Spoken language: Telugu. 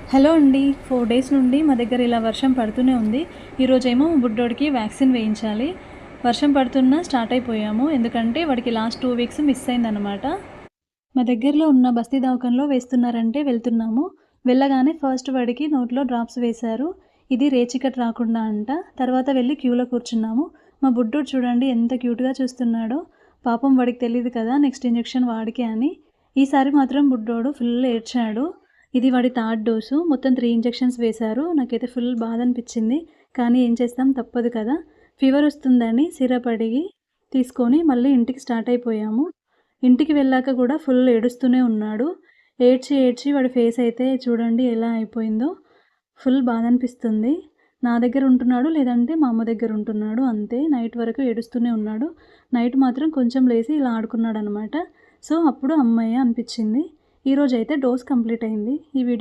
హలో అండి. 4 డేస్ నుండి మా దగ్గర ఇలా వర్షం పడుతూనే ఉంది. ఈరోజేమో బుడ్డోడికి వ్యాక్సిన్ వేయించాలి. వర్షం పడుతున్నా స్టార్ట్ అయిపోయాము. ఎందుకంటే వాడికి లాస్ట్ 2 వీక్స్ మిస్ అయిందనమాట. మా దగ్గరలో ఉన్న బస్తీ దవాఖానలో వేస్తున్నారంటే వెళ్తున్నాము. వెళ్ళగానే ఫస్ట్ వాడికి నోట్లో డ్రాప్స్ వేశారు. ఇది రేచీకట్ రాకుండా అంట. తర్వాత వెళ్ళి క్యూలో కూర్చున్నాము. మా బుడ్డోడు చూడండి ఎంత క్యూట్‌గా చూస్తున్నాడో. పాపం వాడికి తెలీదు కదా నెక్స్ట్ ఇంజెక్షన్ వాడికే అని. ఈసారి మాత్రం బుడ్డోడు ఫుల్ ఏడ్చాడు. ఇది వాడి థర్డ్ డోసు. మొత్తం 3 ఇంజెక్షన్స్ వేశారు. నాకైతే ఫుల్ బాధ అనిపించింది. కానీ ఏం చేస్తాం తప్పదు కదా! ఫీవర్ వస్తుందని సిరప్ అడిగి తీసుకొని మళ్ళీ ఇంటికి స్టార్ట్ అయిపోయాము. ఇంటికి వెళ్ళాక కూడా ఫుల్ ఏడుస్తూనే ఉన్నాడు. ఏడ్చి ఏడ్చి వాడి ఫేస్ అయితే చూడండి ఎలా అయిపోయిందో. ఫుల్ బాధ అనిపిస్తుంది. నా దగ్గర ఉంటున్నాడు లేదంటే మా అమ్మ దగ్గర ఉంటున్నాడు అంతే. నైట్ వరకు ఏడుస్తూనే ఉన్నాడు. నైట్ మాత్రం కొంచెం లేసి ఇలా ఆడుకున్నాడనమాట. సో, అప్పుడు హమ్మయ్య అనిపించింది. ఈరోజైతే డోస్ కంప్లీట్ అయింది. ఈ వీడియో